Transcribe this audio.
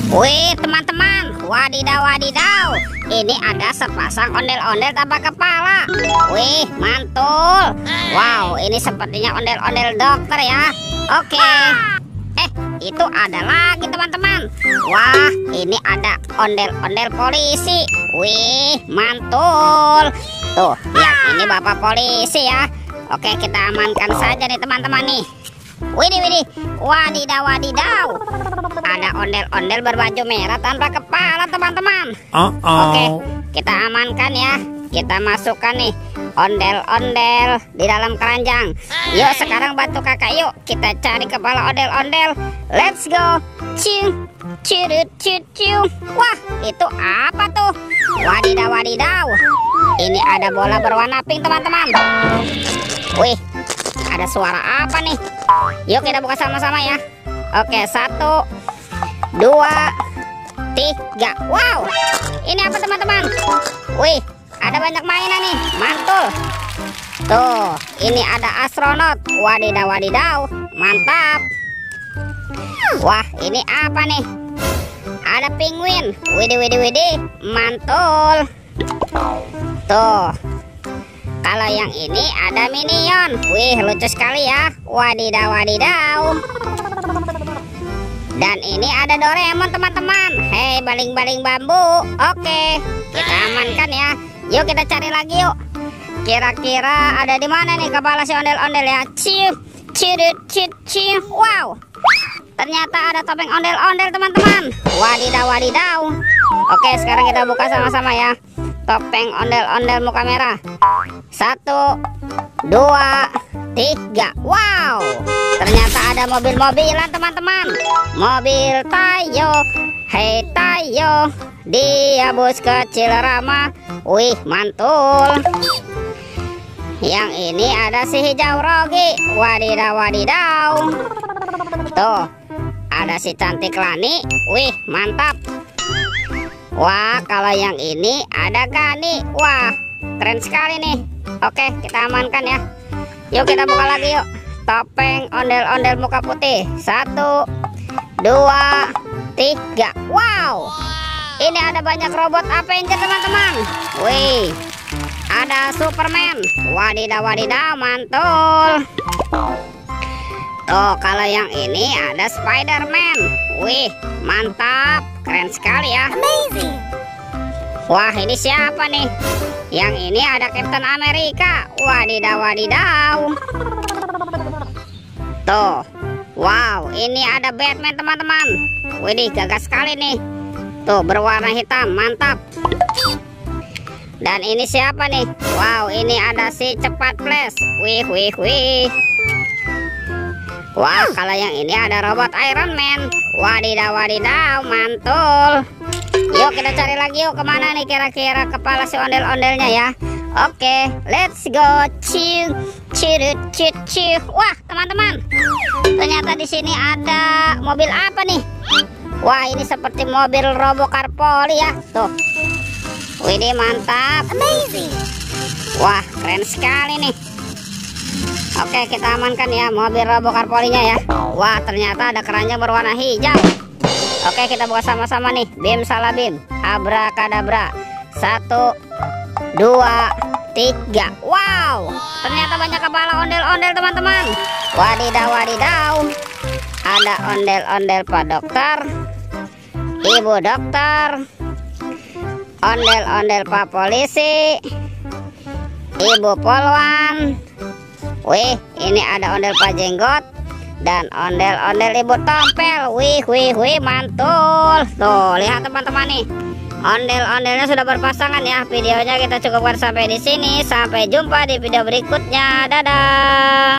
Wih teman-teman, wadidaw wadidaw, ini ada sepasang ondel-ondel tanpa kepala. Wih mantul. Wow, ini sepertinya ondel-ondel dokter ya. Oke. Itu ada lagi teman-teman. Wah, ini ada ondel-ondel polisi. Wih mantul. Tuh, yang ini bapak polisi ya. Oke, kita amankan saja nih teman-teman nih. Widih, wadidaw wadidaw, ada ondel-ondel berbaju merah tanpa kepala teman-teman. Oke, kita amankan ya. Kita masukkan nih ondel-ondel di dalam keranjang. Yuk sekarang bantu kakak, yuk kita cari kepala ondel-ondel. Let's go. Wah, itu apa tuh? Wadidaw wadidaw, ini ada bola berwarna pink teman-teman. Wih, ada suara apa nih? Yuk kita buka sama-sama ya. Oke, 1, 2, 3. Wow, ini apa teman-teman? Wih, ada banyak mainan nih, mantul. Tuh, ini ada astronot. Wadidaw wadidaw, mantap. Wah, ini apa nih? Ada penguin. Widih, mantul. Tuh, kalau yang ini ada minion. Wih, lucu sekali ya. Wadidaw wadidaw. Dan ini ada Doraemon teman-teman. Hei, baling-baling bambu. Oke, kita amankan ya. Yuk kita cari lagi yuk. Kira-kira ada di mana nih kepala si ondel-ondel ya? Wow, ternyata ada topeng ondel-ondel teman-teman. Wadidaw wadidaw. Oke, sekarang kita buka sama-sama ya. Topeng ondel-ondel muka merah. 1, 2, 3. Wow, ternyata ada mobil-mobilan teman-teman. Mobil Tayo. Hei Tayo, dia bus kecil ramah. Wih, mantul. Yang ini ada si hijau Rogi. Wadidaw wadidaw. Tuh, ada si cantik Lani. Wih, mantap. Wah, kalau yang ini ada Gani. Wah, keren sekali nih. Oke, kita amankan ya. Yuk kita buka lagi yuk. Topeng ondel-ondel muka putih. 1, 2, 3. Wow, ini ada banyak robot Avenger teman-teman. Wih, ada Superman. Wadidaw wadidaw, mantul. Tuh, kalau yang ini ada Spider-Man. Wih, mantap, keren sekali ya. Amazing. Wah, ini siapa nih? Yang ini ada Captain America. Wadidaw wadidaw. Tuh, wow, ini ada Batman teman-teman. Widih, gagah sekali nih. Tuh, berwarna hitam, mantap. Dan ini siapa nih? Wow, ini ada si cepat flash. Wih. Wah, kalau yang ini ada robot Iron Man. Wadidaw wadidaw, mantul. Yuk kita cari lagi yuk, kemana nih kira-kira kepala si ondel-ondelnya ya. Oke, let's go. Wah teman-teman, ternyata di sini ada mobil apa nih? Wah, ini seperti mobil Robocar Poli ya. Tuh, widih, mantap. Amazing. Wah, keren sekali nih. Oke, kita amankan ya mobil Robocar Polinya ya. Wah, ternyata ada keranjang berwarna hijau. Oke, kita buka sama-sama nih. Bim salah bim, abrakadabra. 1, 2, 3. Wow, ternyata banyak kepala ondel-ondel teman-teman. Wadidaw wadidaw. Ada ondel-ondel Pak Dokter, Ibu Dokter, ondel-ondel Pak Polisi, Ibu Polwan. Wih, ini ada ondel Pak Jenggot dan ondel-ondel Ibu Tompel. Wih, mantul. Tuh, lihat teman-teman nih. Ondel-ondelnya sudah berpasangan ya. Videonya kita cukupkan sampai di sini. Sampai jumpa di video berikutnya. Dadah.